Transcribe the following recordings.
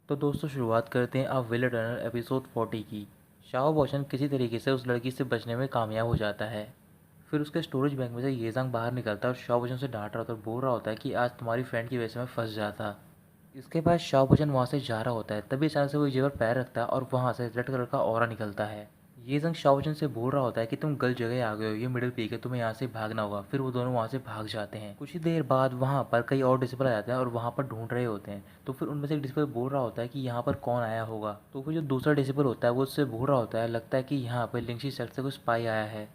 तो दोस्तों शुरुआत करते हैं अब विल टनल एपिसोड 40 की। शाओ बॉशन किसी तरीके से उस लड़की से बचने में कामयाब हो जाता है। फिर उसके स्टोरेज बैंक में से येजांग बाहर निकलता है और शाओ बॉशन से डांट रहा होता है और बोल रहा होता है कि आज तुम्हारी फ्रेंड की वजह से मैं फंस जाता। इसके बाद शाओ बॉशन वहाँ से जा रहा होता है, तभी अचानक से वो एक जगह पर पैर रखता है और वहाँ से रेड कलर का ऑरा निकलता है। ये जंग शाओ बॉशन से बोल रहा होता है कि तुम गलत जगह आ गए हो, ये मिडिल पीक है, तुम्हें यहाँ से भागना होगा। फिर वो दोनों वहाँ से भाग जाते हैं। कुछ ही देर बाद वहाँ पर कई और डिसिपल आ जाते हैं और वहाँ पर ढूंढ रहे होते हैं। तो फिर उनमें से एक डिसिपल बोल रहा होता है कि यहाँ पर कौन आया होगा। तो फिर जो दूसरा डिसिपल होता है वो उससे बोल रहा होता है, लगता है कि यहाँ पर लिंगशी सेक्ट से कोई स्पाई आया है।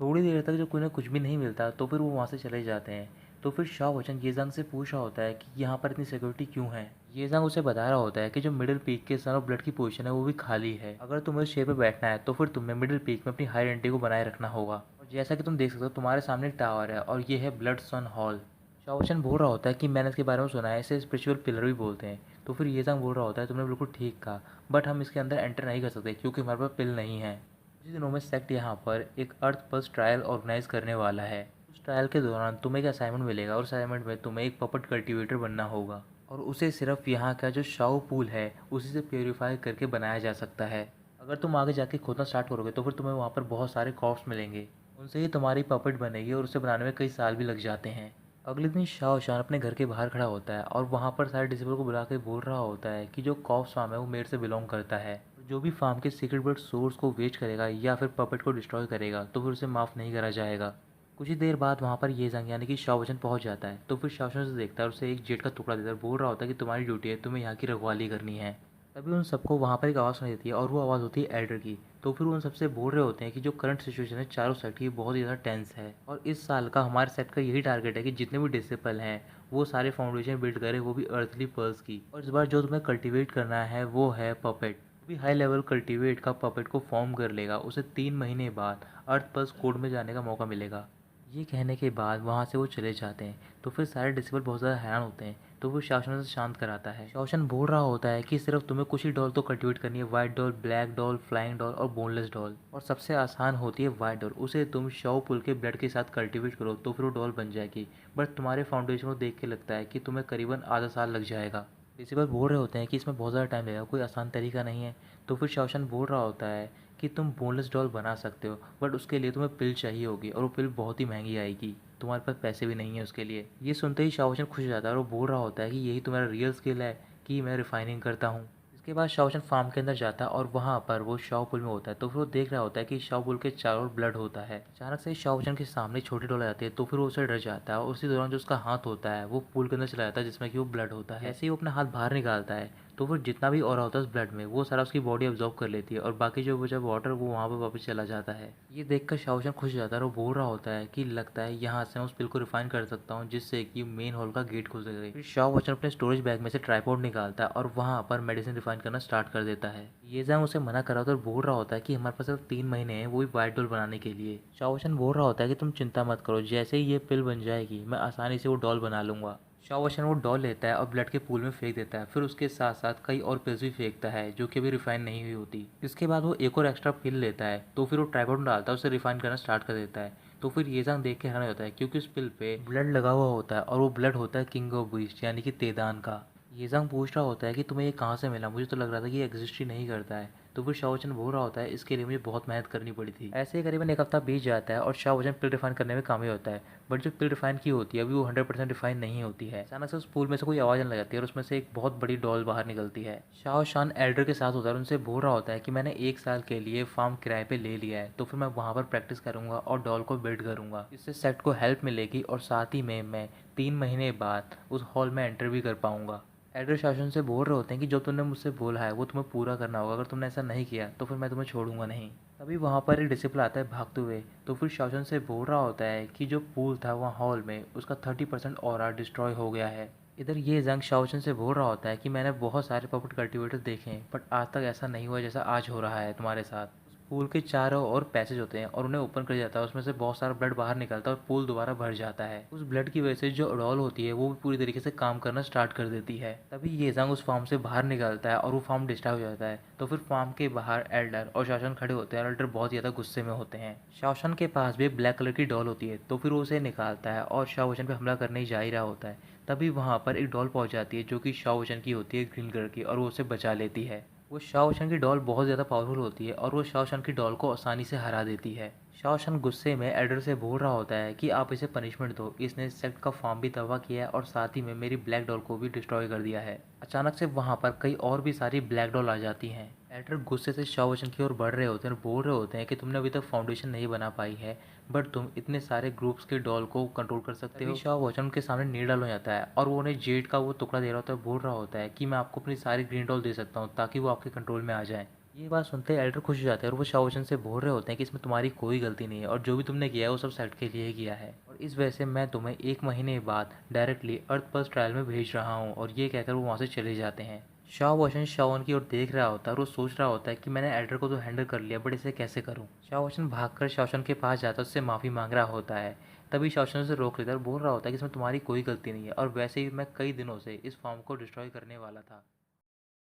थोड़ी देर तक जब कोई ना कुछ भी नहीं मिलता तो फिर वो वहाँ से चले जाते हैं। तो फिर शाह बच्चन येजांग से पूछ रहा होता है कि यहाँ पर इतनी सिक्योरिटी क्यों है। येजांग उसे बता रहा होता है कि जो मिडिल पीक के सन ऑफ ब्लड की पोजीशन है वो भी खाली है। अगर तुम्हें उस शेप पे बैठना है तो फिर तुम्हें मिडिल पीक में अपनी हाई आइडेंटिटी को बनाए रखना होगा। और जैसा कि तुम देख सकते हो तुम्हारे सामने एक टावर है और ये है ब्लड सन हॉल। शाह बच्चन बोल रहा होता है कि मैंने इसके बारे में सुना है, इसे स्पिरिचुअल पिलर भी बोलते हैं। तो फिर येजांग बोल रहा होता है तुमने बिल्कुल ठीक कहा, बट हम इसके अंदर एंटर नहीं कर सकते क्योंकि हमारे पास पिल नहीं है। कुछ दिनों में सेक्ट यहाँ पर एक अर्थ पल्स ट्रायल ऑर्गेनाइज करने वाला है। उस ट्रायल के दौरान तुम्हें एक असाइनमेंट मिलेगा और असाइनमेंट में तुम्हें एक पपट कल्टीवेटर बनना होगा और उसे सिर्फ यहाँ का जो शाओ पूल है उसी से प्योरीफाई करके बनाया जा सकता है। अगर तुम आगे जाके खोदना स्टार्ट करोगे तो फिर तुम्हें वहाँ पर बहुत सारे कॉप्स मिलेंगे, उनसे ही तुम्हारी पपट बनेगी और उसे बनाने में कई साल भी लग जाते हैं। अगले दिन शाओ शान अपने घर के बाहर खड़ा होता है और वहाँ पर सारे डिसिबल को बुला के बोल रहा होता है कि जो कॉप्स फार्म है वो मेरे से बिलोंग करता है। जो भी फार्म के सीक्रेट ब्लड सोर्स को वेस्ट करेगा या फिर पपेट को डिस्ट्रॉय करेगा तो फिर उसे माफ़ नहीं करा जाएगा। कुछ ही देर बाद वहाँ पर ये जंग यानी कि शाओ बच्चन पहुँच जाता है। तो फिर शाओ बच्चन से देखता है और उसे एक जेट का टुकड़ा देता है, बोल रहा होता है कि तुम्हारी ड्यूटी है, तुम्हें यहाँ की रखवाली करनी है। तभी उन सबको वहाँ पर एक आवाज़ सुनाई देती है और वो आवाज़ होती है एल्डर की। तो फिर उन सबसे बोल रहे होते हैं कि जो करंट सिचुएशन है चारों सेट की बहुत ज़्यादा टेंस है और इस साल का हमारे सेट का यही टारगेट है कि जितने भी डिसिपल हैं वो सारे फाउंडेशन बिल्ड करें, वो भी अर्थली पर्ल्स की। और इस बार जो तुम्हें कल्टीवेट करना है वो है पपेट। भी हाई लेवल कल्टीवेट का पपेट को फॉर्म कर लेगा उसे 3 महीने बाद अर्थ पल्स कोड में जाने का मौका मिलेगा। ये कहने के बाद वहाँ से वो चले जाते हैं। तो फिर सारे डिसिबल बहुत ज़्यादा हैरान होते हैं। तो वो शासन से शांत कराता है। शासन बोल रहा होता है कि सिर्फ तुम्हें कुछ ही डॉल तो कल्टिवेट करनी है, white doll, black doll, flying doll और बोनलेस डॉल। और सबसे आसान होती है वाइट डॉल, उसे तुम शव पुल के ब्लड के साथ कल्टिवेट करो तो फिर वो डॉल बन जाएगी। बट तुम्हारे फाउंडेशन को देख के लगता है कि तुम्हें करीबन आधा साल लग जाएगा। डिसिबल बोल रहे होते हैं कि इसमें बहुत ज़्यादा टाइम लगेगा, कोई आसान तरीका नहीं है। तो फिर शासन बोल रहा होता है कि तुम बोनलेस डॉल बना सकते हो, बट उसके लिए तुम्हें पिल चाहिए होगी और वो पिल बहुत ही महंगी आएगी, तुम्हारे पास पैसे भी नहीं है उसके लिए। ये सुनते ही शाओशन खुश हो जाता है और वो बोल रहा होता है कि यही तुम्हारा रियल स्किल है कि मैं रिफाइनिंग करता हूँ। इसके बाद शाओशन फार्म के अंदर जाता है और वहाँ पर वो शाओ पुल में होता है। तो फिर वो देख रहा होता है कि शाओ पुल के चारों ओर ब्लड होता है। अचानक से शाओशन के सामने छोटी डोल आ जाती है। तो फिर वो उसे डर जाता है और उसी दौरान जो उसका हाथ होता है वो पूल के अंदर चला जाता है जिसमें कि वो ब्लड होता है। ऐसे ही वो अपना हाथ बाहर निकालता है तो फिर जितना भी और होता है उस ब्लड में वो सारा उसकी बॉडी अब्जॉर्ब कर लेती है और बाकी जो बचा वाटर वो वहाँ पर वापस चला जाता है। ये देखकर शाओशन खुश हो जाता है और वो बोल रहा होता है कि लगता है यहाँ से मैं उस पिल को रिफाइन कर सकता हूँ जिससे कि मेन हॉल का गेट खुल सके। फिर शाओ बच्चन अपने स्टोरेज बैग में से ट्राइपॉड निकालता है और वहाँ पर मेडिसिन रिफाइन करना स्टार्ट कर देता है। ये जैम उसे मना कर रहा होता है और बोल रहा होता है कि हमारे पास सिर्फ 3 महीने हैं, वो भी वाइट डॉल बनाने के लिए। शाओ बच्चन बोल रहा होता है कि तुम चिंता मत करो, जैसे ही ये पिल बन जाएगी मैं आसानी से वो डॉल बना लूंगा। शाओ बच्चन वो डॉल लेता है और ब्लड के पूल में फेंक देता है। फिर उसके साथ साथ कई और पिल्स भी फेंकता है जो कि अभी रिफाइन नहीं हुई होती। इसके बाद वो एक और एक्स्ट्रा पिल लेता है तो फिर वो ट्राइपॉड में डालता है, उसे रिफाइन करना स्टार्ट कर देता है। तो फिर ये जंग देख के हैरान होता है क्योंकि उस पिल पे ब्लड लगा हुआ होता है और वो ब्लड होता है किंग ऑफ बीस्ट यानी कि तेदान का। ये जंग पूछ रहा होता है कि तुम्हें ये कहाँ से मिला, मुझे तो लग रहा था कि ये एग्जिस्ट ही नहीं करता है। तो फिर शाओ बच्चन बोल रहा होता है इसके लिए मुझे बहुत मेहनत करनी पड़ी थी। ऐसे ही करीबन एक हफ्ता बीत जाता है और शाओ बच्चन पिल रिफाइन करने में कामयाब होता है। बट जो पिल रिफाइन की होती है अभी वो 100% रिफाइन नहीं होती है। अचानक से उस पूल में से कोई आवाज़ आने लग जाती है और उसमें से एक बहुत बड़ी डॉल बाहर निकलती है। शाओ शान एल्डर के साथ होता है और उनसे बोल रहा होता है कि मैंने 1 साल के लिए फार्म किराए पे ले लिया है, तो फिर मैं वहाँ पर प्रैक्टिस करूँगा और डॉल को बिल्ड करूँगा। इससे सेट को हेल्प मिलेगी और साथ ही में मैं 3 महीने बाद उस हॉल में एंटर भी कर पाऊँगा। एल्डर शासन से बोल रहे होते हैं कि जो तुमने मुझसे बोला है वो तुम्हें पूरा करना होगा, अगर तुमने ऐसा नहीं किया तो फिर मैं तुम्हें छोड़ूंगा नहीं। तभी वहाँ पर एक डिसिपल आता है भागते हुए। तो फिर शासन से बोल रहा होता है कि जो पूल था वहाँ हॉल में उसका 30% ऑरा डिस्ट्रॉय हो गया है। इधर ये जंग शाओशन से बोल रहा होता है कि मैंने बहुत सारे पॉकेट कल्टीवेटर देखे हैं बट आज तक ऐसा नहीं हुआ जैसा आज हो रहा है तुम्हारे साथ। पूल के चारों ओर पैसेज होते हैं और उन्हें ओपन कर जाता है, उसमें से बहुत सारा ब्लड बाहर निकलता है और पूल दोबारा भर जाता है। उस ब्लड की वजह से जो अडोल होती है वो भी पूरी तरीके से काम करना स्टार्ट कर देती है। तभी ये जंग उस फार्म से बाहर निकलता है और वो फार्म डिस्टर्ब हो जाता है। तो फिर फार्म के बाहर एल्डर और शासन खड़े होते हैं और एल्डर बहुत ज़्यादा गुस्से में होते हैं। शासन के पास भी एक ब्लैक कलर की डॉल होती है तो फिर वो उसे निकालता है और शाओशन पे हमला करने जा ही रहा होता है। तभी वहाँ पर एक डॉल पहुँच जाती है जो कि शाओ की होती है ग्रीन कलर की, और वो उसे बचा लेती है। वो शाओ की डॉल बहुत ज़्यादा पावरफुल होती है और वो शाओ की डॉल को आसानी से हरा देती है। शाओ गुस्से में एल्डर से बोल रहा होता है कि आप इसे पनिशमेंट दो, इसने सेक्ट का फार्म भी तबाह किया है और साथ ही में मेरी ब्लैक डॉल को भी डिस्ट्रॉय कर दिया है। अचानक से वहाँ पर कई और भी सारी ब्लैक डॉल आ जाती हैं। एल्डर गुस्से से शाओ की ओर बढ़ रहे होते हैं और बोल रहे होते हैं कि तुमने अभी तक फाउंडेशन नहीं बना पाई है, बट तुम इतने सारे ग्रुप्स के डॉल को कंट्रोल कर सकते हो। शाओ उनके सामने नीड डाल हो जाता है और वो उन्हें जेड का वो टुकड़ा दे रहा होता है, बोल रहा होता है कि मैं आपको अपनी सारी ग्रीन डॉल दे सकता हूँ ताकि वो आपके कंट्रोल में आ जाए। ये बात सुनते ही एल्डर खुश हो जाते हैं और वो शाओ से बोल रहे होते हैं कि इसमें तुम्हारी कोई गलती नहीं है और जो भी तुमने किया है वो सब सेट के लिए ही किया है, और इस वजह से मैं तुम्हें 1 महीने बाद डायरेक्टली अर्थ पर ट्रायल में भेज रहा हूँ। और ये कहकर वो वहाँ से चले जाते हैं। शाओ की ओर देख रहा होता है और वो सोच रहा होता है कि मैंने एल्डर को तो हैंडल कर लिया, बट इसे कैसे करूँ। शाओ भागकर शाओ के पास जाता है, उससे माफ़ी मांग रहा होता है। तभी शाओ उसे रोक लेता है और बोल रहा होता है कि इसमें तुम्हारी कोई गलती नहीं है और वैसे ही मैं कई दिनों से इस फॉर्म को डिस्ट्रॉय करने वाला था।